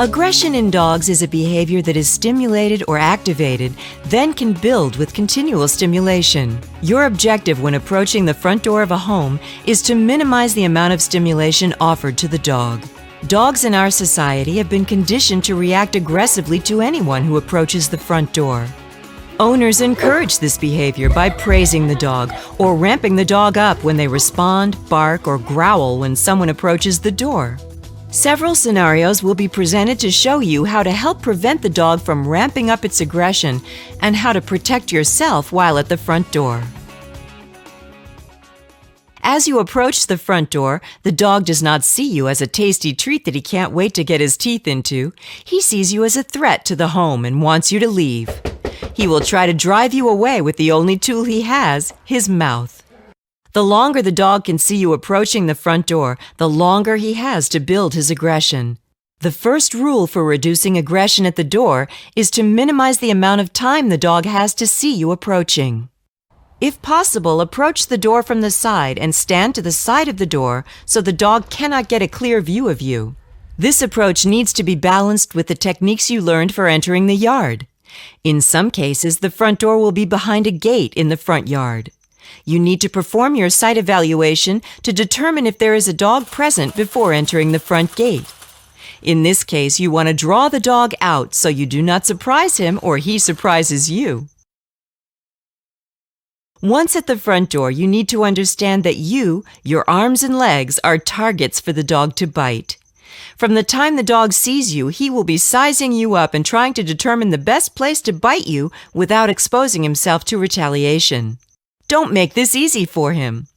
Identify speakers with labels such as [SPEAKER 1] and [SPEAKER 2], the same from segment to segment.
[SPEAKER 1] Aggression in dogs is a behavior that is stimulated or activated, then can build with continual stimulation. Your objective when approaching the front door of a home is to minimize the amount of stimulation offered to the dog. Dogs in our society have been conditioned to react aggressively to anyone who approaches the front door. Owners encourage this behavior by praising the dog or ramping the dog up when they respond, bark, or growl when someone approaches the door. Several scenarios will be presented to show you how to help prevent the dog from ramping up its aggression and how to protect yourself while at the front door. As you approach the front door, the dog does not see you as a tasty treat that he can't wait to get his teeth into. He sees you as a threat to the home and wants you to leave. He will try to drive you away with the only tool he has, his mouth. The longer the dog can see you approaching the front door, the longer he has to build his aggression. The first rule for reducing aggression at the door is to minimize the amount of time the dog has to see you approaching. If possible, approach the door from the side and stand to the side of the door so the dog cannot get a clear view of you. This approach needs to be balanced with the techniques you learned for entering the yard. In some cases, the front door will be behind a gate in the front yard. You need to perform your sight evaluation to determine if there is a dog present before entering the front gate. In this case, you want to draw the dog out so you do not surprise him or he surprises you. Once at the front door, you need to understand that you, your arms and legs, are targets for the dog to bite. From the time the dog sees you, he will be sizing you up and trying to determine the best place to bite you without exposing himself to retaliation. Don't make this easy for him.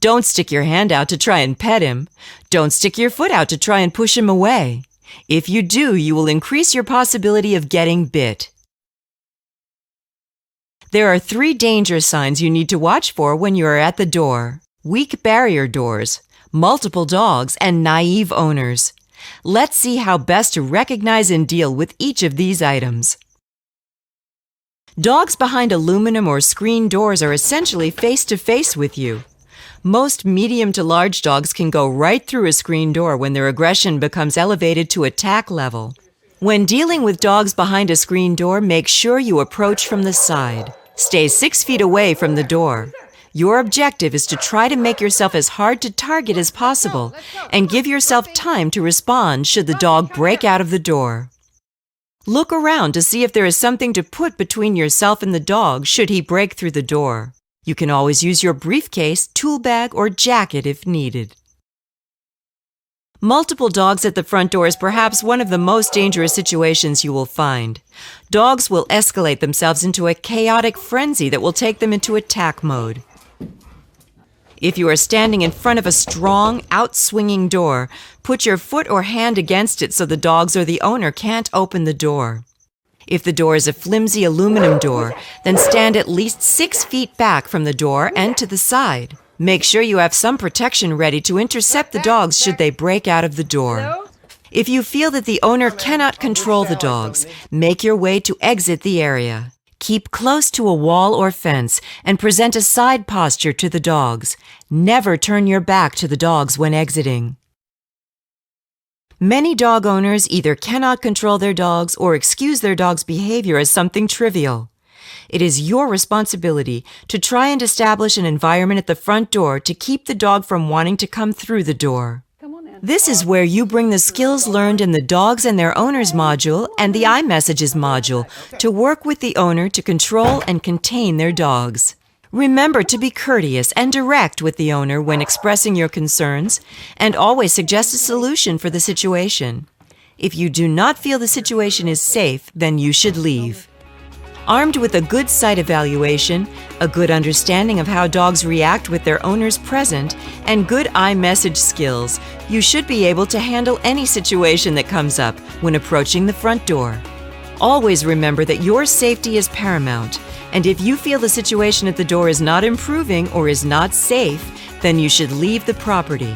[SPEAKER 1] Don't stick your hand out to try and pet him. Don't stick your foot out to try and push him away. If you do, you will increase your possibility of getting bit. There are 3 danger signs you need to watch for when you are at the door: weak barrier doors, multiple dogs, and naive owners. Let's see how best to recognize and deal with each of these items. Dogs behind aluminum or screen doors are essentially face-to-face with you. Most medium to large dogs can go right through a screen door when their aggression becomes elevated to attack level. When dealing with dogs behind a screen door, make sure you approach from the side. Stay 6 feet away from the door. Your objective is to try to make yourself as hard to target as possible and give yourself time to respond should the dog break out of the door. Look around to see if there is something to put between yourself and the dog should he break through the door. You can always use your briefcase, tool bag, or jacket if needed. Multiple dogs at the front door is perhaps one of the most dangerous situations you will find. Dogs will escalate themselves into a chaotic frenzy that will take them into attack mode. If you are standing in front of a strong, out-swinging door, put your foot or hand against it so the dogs or the owner can't open the door. If the door is a flimsy aluminum door, then stand at least 6 feet back from the door and to the side. Make sure you have some protection ready to intercept the dogs should they break out of the door. If you feel that the owner cannot control the dogs, make your way to exit the area. Keep close to a wall or fence and present a side posture to the dogs. Never turn your back to the dogs when exiting. Many dog owners either cannot control their dogs or excuse their dog's behavior as something trivial. It is your responsibility to try and establish an environment at the front door to keep the dog from wanting to come through the door. This is where you bring the skills learned in the Dogs and Their Owners module and the iMessages module to work with the owner to control and contain their dogs. Remember to be courteous and direct with the owner when expressing your concerns, and always suggest a solution for the situation. If you do not feel the situation is safe, then you should leave. Armed with a good sight evaluation, a good understanding of how dogs react with their owners present, and good iMessage skills, you should be able to handle any situation that comes up when approaching the front door. Always remember that your safety is paramount, and if you feel the situation at the door is not improving or is not safe, then you should leave the property.